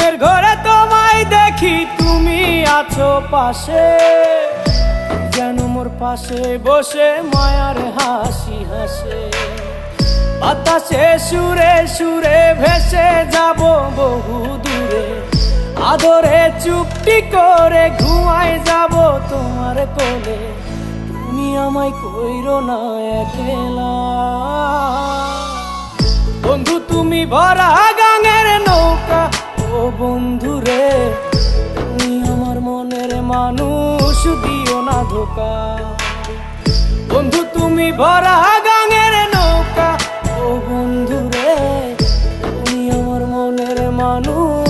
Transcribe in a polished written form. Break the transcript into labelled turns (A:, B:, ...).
A: ঘুমের ঘরে তোমায় দেখি, তুমি আছো পাশে, যেন মোর পাশে বসে মায়ার হাসি হাসে। বাতাসে সুরে সুরে ভেসে যাব বহু দূরে, আদরে চুপটি করে ঘুমায় যাব তোমার কোলে। তুমি আমায় কইরো না একলা বন্ধু, তুমি ভরা গাঙের নৌকা। ও বন্ধু রে, তুমি আমার মনের মানুষ, দিও না ধোকা। বন্ধু তুমি ভরা গাঙের নৌকা। ও বন্ধু রে, তুমি আমার মনের মানুষ,